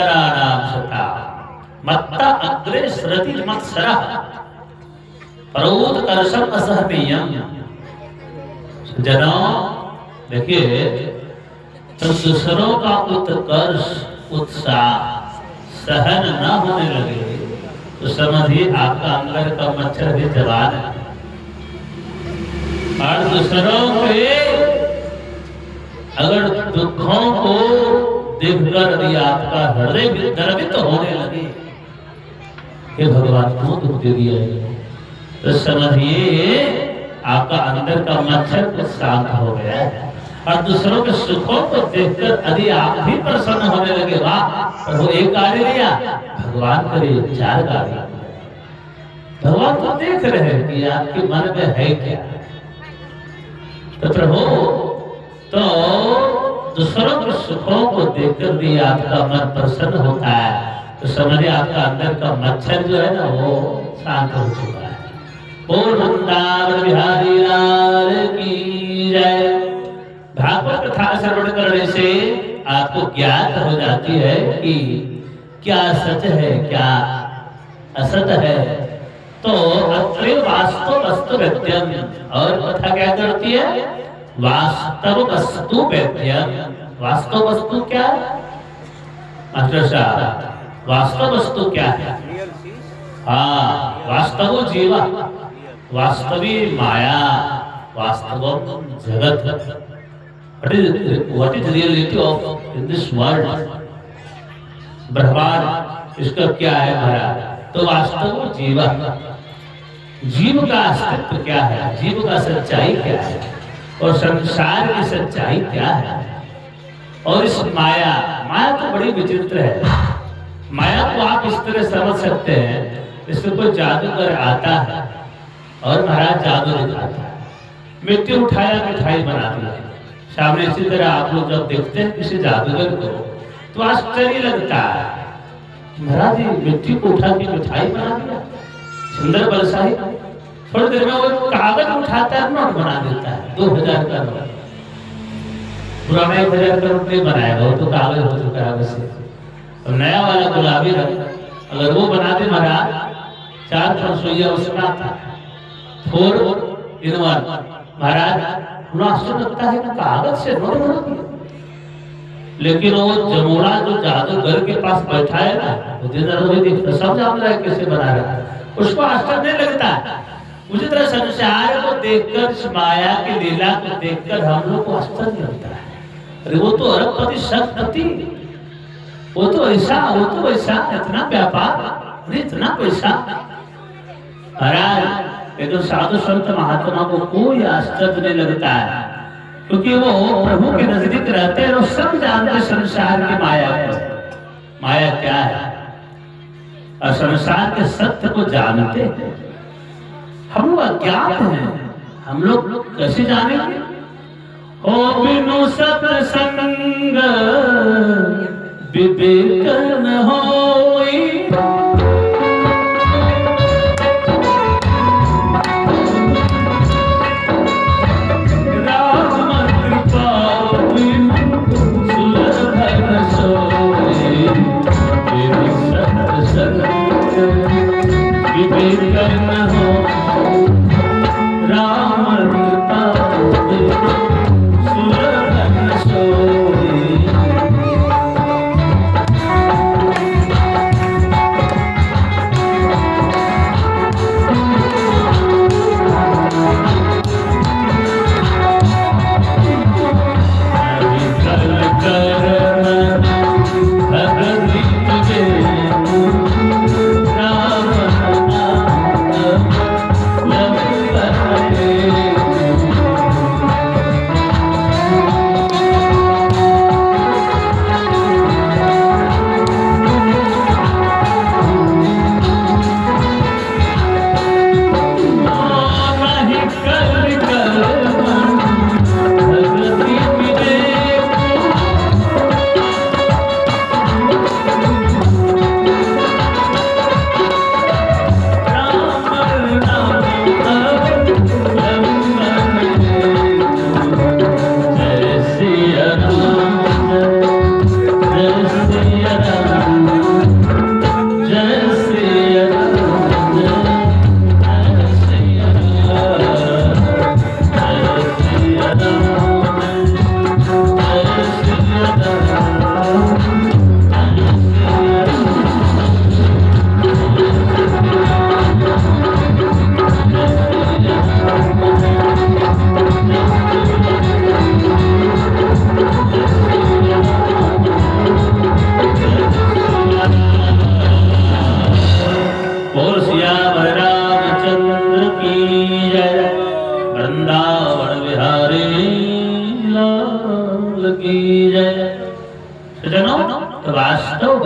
सुंदराणाम सता मत्ता अग्रे स्रति मत्सरा प्रोत्कर्षम असहनीयम। जनों देखिए, तो दूसरों का उत्कर्ष उत्साह सहन न होने लगे तो समझिए आपका अंदर का मच्छर भी जवान है। और दूसरों के अगर दुखों को देखकर यदि आपका हृदय भी द्रवित होने लगे कि भगवान क्यों दुख दे दिया है, तो समझिए आपका अंदर का मच्छर कुछ शांत हो गया है। और दूसरों के सुखों को देखकर यदि आप भी प्रसन्न होने लगे, वाह प्रभु एक गाड़ी लिया, भगवान करे 4 गाड़ी। भगवान तो देख रहे हैं कि आपके मन में है क्या। तो प्रभु तो दूसरों के सुखों को देखकर भी आपका मन प्रसन्न होता है, तो समझिए आपका अंदर का मच्छर जो है ना वो शांत हो चुका है। बोल वृंदावन बिहारी लाल की जय। भागवत कथा श्रवण करने से आपको ज्ञात हो जाती है कि क्या सच है क्या असत है। तो अत्र वास्तव वस्तु वेद्यम, और कथा क्या करती है, वास्तव वस्तु वेद्यम। वास्तव वस्तु क्या है मास्टर साहब, वास्तव वस्तु क्या है? हाँ, वास्तव जीवा, वास्तवी माया, वास्तव जगत। What is reality of in this world? ब्रह्मांड इसका क्या है महाराज? तो वास्तव जीवा, जीव का अस्तित्व क्या है, जीव का सच्चाई क्या है, और संसार की सच्चाई क्या है। और इस माया, माया तो बड़ी विचित्र है। माया को आप इस तरह समझ सकते हैं, इसमें कोई जादूगर आता है और महाराज जादू दिखाता है। मिट्टी उठाया मिठाई बना दिया। सामने इसी तरह आप लोग जब देखते हैं किसी जादूगर को तो आश्चर्य लगता है, महाराज ये मिट्टी को उठा के मिठाई बना दिया, सुंदर बरसाई। थोड़ी देर में वो कागज उठाता है, नोट बना देता है 2000 का नोट। पुराना 1000 का नोट नहीं बनाएगा, वो तो कागज हो चुका है वैसे। और नया वाला गुलाबी रंग अगर वो बना दे महाराज, 4 फरसोइया उसमें आता 4 in 1 महाराज, आश्चर्य लगता है कि कागज से नोट बना दिया। लेकिन वो जमोड़ा जो जादूगर के पास बैठा है ना, वो देखता सब जान रहा है कैसे बना रहा है, उसको आश्चर्य नहीं लगता। उसी तरह संसार को देखकर, माया की लीला को देखकर हम लोग को आश्चर्य लगता है। अरे वो तो अरबपति शतपति, वो तो ऐसा, वो तो वैसा, इतना व्यापार, इतना पैसा। महाराज ये तो साधु संत महात्मा को कोई आश्चर्य नहीं लगता है, क्योंकि वो प्रभु के नजदीक रहते हैं और सब जानते संसार की माया को, माया क्या है, और संसार के सत्य को जानते हैं। हम लोग अज्ञात हैं, हम लोग कैसे जानेंगे? ओ बिनु सत्संग विवेक न होई,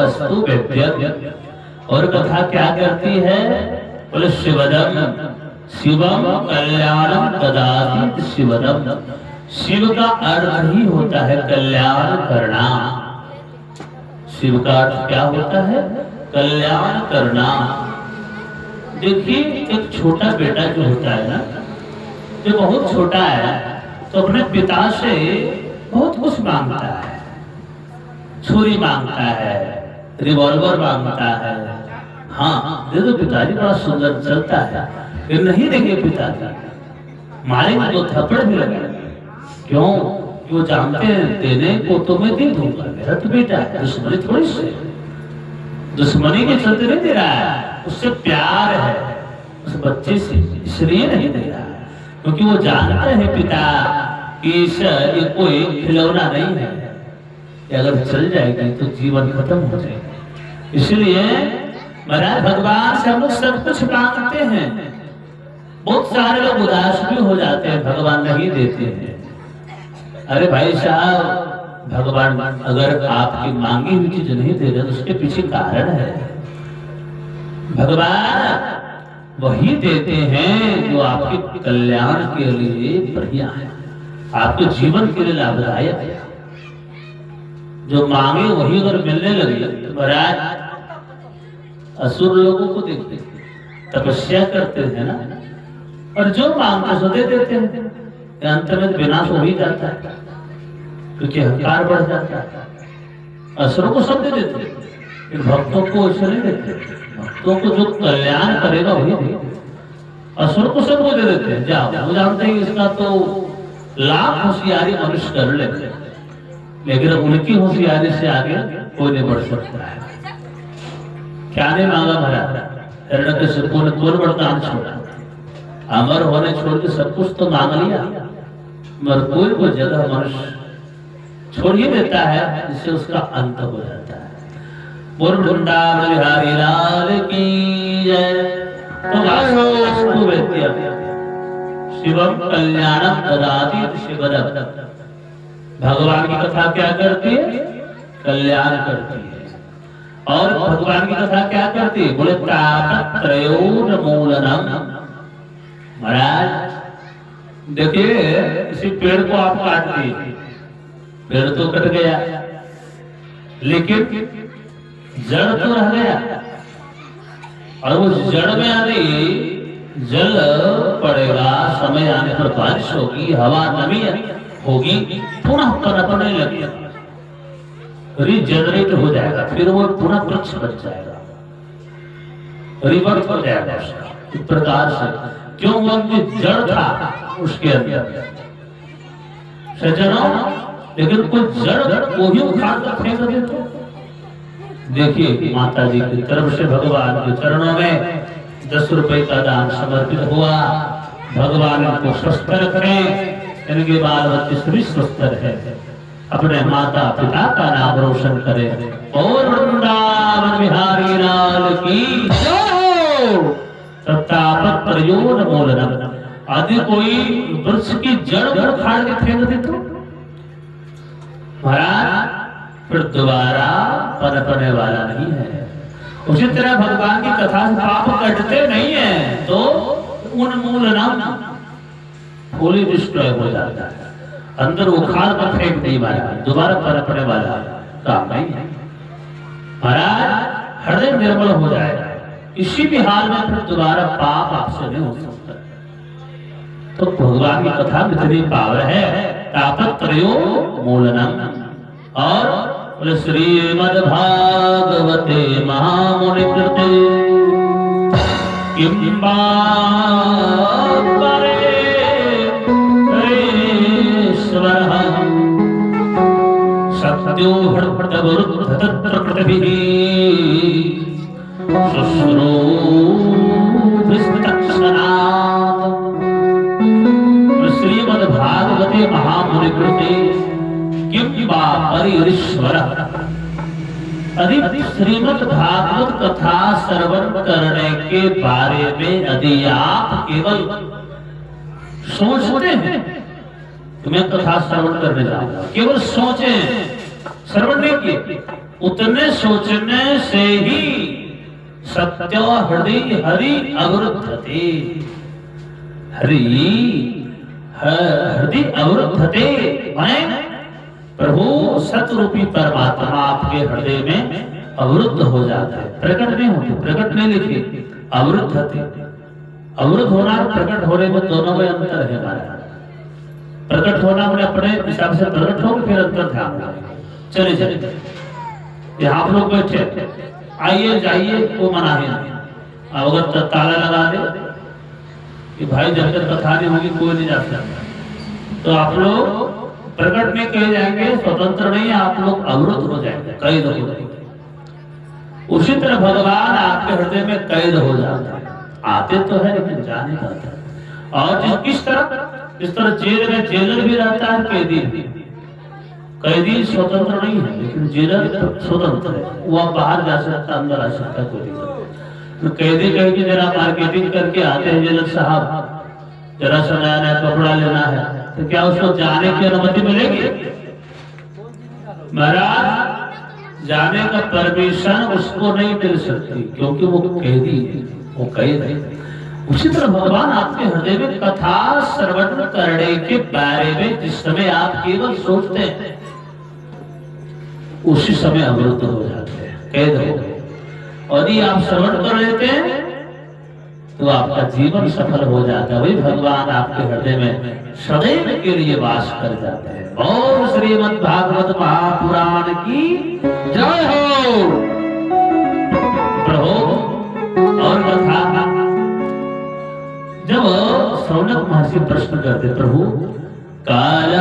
वस्तु वेद्य। और कथा क्या करती है? बोले शिवदम शिवम कल्याणम ददाति शिवदम। शिव का अर्थ ही होता है कल्याण करना। शिव का अर्थ क्या होता है? कल्याण करना। देखिए एक छोटा बेटा जो होता है ना, जो बहुत छोटा है तो अपने पिता से बहुत कुछ मांगता है। छुरी मांगता है, रिवॉल्वर मांगता है। हाँ दे दो पिताजी, बड़ा सुंदर चलता है। फिर नहीं देंगे पिताजी, मारेंगे तो थप्पड़ भी लगेगा। क्यों? वो जानते हैं देने को तो मैं दे दूंगा, मेरा तो बेटा है। दुश्मनी थोड़ी से, दुश्मनी के चलते नहीं दे रहा है, उससे प्यार है उस बच्चे से, इसलिए नहीं दे रहा है। क्योंकि वो जानते हैं पिता कि ये कोई खिलौना नहीं है, अगर चल जाएगी तो जीवन खत्म हो जाएगा। इसलिए महाराज भगवान से हम लोग सब कुछ मांगते हैं। बहुत सारे लोग उदास भी हो जाते हैं, भगवान नहीं देते हैं। अरे भाई साहब, भगवान अगर आपकी मांगी हुई चीज नहीं दे रहे तो उसके पीछे कारण है। भगवान वही देते हैं जो आपके कल्याण के लिए बढ़िया है, आपके जीवन के लिए लाभदायक है। जो मांगे वही अगर मिलने लगे तो महाराज असुर लोगों को देखते तपस्या करते हैं ना, और जो मांगते सो दे देते हैं, अंत में विनाश हो ही जाता है, क्योंकि अहंकार बढ़ जाता है। असुरों को सब दे देते हैं, भक्तों को ऐसे नहीं देते। भक्तों को जो कल्याण करेगा वही दे। असुर को सबको दे देते हैं, जाओ। वो जानते हैं इसका तो लाख होशियारी मनुष्य कर ले, लेकिन उनकी होशियारी से आगे कोई नहीं बढ़ सकता है। क्या नहीं मांगा महाराज? हिरण्यकशिपु ने कौन वरदान छोड़ा? अमर होने छोड़ के सब कुछ तो मांग लिया, मगर कोई जगह मनुष्य छोड़ ही देता है जिससे उसका अंत हो जाता है। बोल वृंदावन बिहारी लाल की जय। तो वस्तु वेद्य शिवम कल्याणम ददाति शिवदम। भगवान की कथा क्या करती है? कल्याण करती है। और भगवान की कथा क्या करती है? बोले तापत्रयोन्मूलनम। महाराज देखिए, किसी पेड़ को आप काट दिए, पेड़ तो कट गया, लेकिन जड़ तो रह गया। और वो जड़ में आने जल पड़ेगा, समय आने पर बारिश होगी, हवा नमी होगी, पुनः पनपने लगेगा, रिजेनरेट हो जाएगा, फिर वो पुनः वृक्ष बन जाएगा, रिवर्ट हो जाएगा इस प्रकार से। क्यों? उनकी जड़ था उसके अंदर सज्जनों, लेकिन कोई जड़ को ही उखाड़ कर फेंक दे तो देखिए, माता जी की तरफ से भगवान के चरणों में 10 रुपए का दान समर्पित हुआ। भगवान को स्वस्थ रखें, इनके बाल बच्चे सभी स्वस्थ रहे, अपने माता पिता का नाम रोशन करें। और वृंदावन बिहारी लाल की जय। तापत्रयोन्मूलनम। आदि कोई वृक्ष की जड़ उखाड़ के फेंक दे तो महाराज फिर दोबारा पनपने वाला नहीं है। उसी तरह भगवान की कथा से पाप कटते नहीं है तो उन्मूलनम, फुली डिस्ट्रॉय हो जाता है, अंदर उखाड़ कर फेंक नहीं वाला, दोबारा पनपने वाला काम नहीं है। महाराज हृदय निर्मल हो जाएगा, इसी भी हाल में फिर दोबारा पाप आपसे नहीं हो सकता। तो भगवान की कथा में इतनी पावर है। तापत्रयोन्मूलनम। और श्रीमद् भागवते महामुनि कृते किं वा परेश्वरः सत्यो हृदवरुद्ध तत्र कृतभिः श्रीमद् भागवते महामुनि कृते किं वा परेश्वरः। यदि श्रीमद् भागवत कथा श्रवण करने के बारे में यदि आप केवल सोचते हैं तो मैं कथा श्रवण करने जाऊंगा, केवल सोचें, श्रवण नहीं किए, उतने सोचने से ही सत्य हृदय हरि अवरुद्धते, हृदय अवरुद्धते माने प्रभु सतरूपी परमात्मा आपके हृदय में अवरुद्ध हो जाता है। प्रकट नहीं होते, प्रकट नहीं लिखे, अवरुद्धते। अवरुद्ध होना और प्रकट होने में दोनों में अंतर है हमारा। प्रकट होना मैंने अपने हिसाब से प्रकट हो, फिर अंतर ध्यान रखें। चलिए चलिए, यहाँ आप लोग बैठे, आइए जाइए, वो मना है नहीं। अगर ताला लगा दे कि भाई जब तक कथा नहीं होगी कोई नहीं जा सकता, तो आप लोग प्रकट नहीं कहे जाएंगे, स्वतंत्र नहीं, आप लोग अवरुद्ध हो जाएंगे, कैद हो जाएंगे। उसी तरह भगवान आपके हृदय में कैद हो जाते हैं। आते तो है लेकिन जा नहीं पाते। और किस तरह जेल में जेलर भी रहता है, कैदी भी। कैदी स्वतंत्र नहीं है लेकिन जेलर स्वतंत्र है, वो बाहर जा सकता, अंदर आ सकता है, कोई दिक्कत। तो कैदी कहे कि जरा मार्केटिंग करके आते हैं जेलर साहब, जरा सा नया नया कपड़ा लेना है, तो क्या उसको जाने की अनुमति मिलेगी? महाराज, जाने का परमिशन उसको नहीं मिल सकती, क्योंकि वो कैदी है, वो कैद है। उसी तरह भगवान आपके हृदय में कथा श्रवण करने के बारे में जिस समय आप केवल सोचते हैं, उसी समय अवरुद्ध हो जाते हैं, कैद हो गए। और यदि आप श्रवण कर लेते हैं तो आपका जीवन सफल हो जाता है। वही भगवान आपके हृदय में सदैव के लिए वास कर जाते हैं। और श्रीमद् भागवत महापुराण की जय हो। प्रभु और कथा, जब शौनक महर्षि प्रश्न करते, प्रभु काल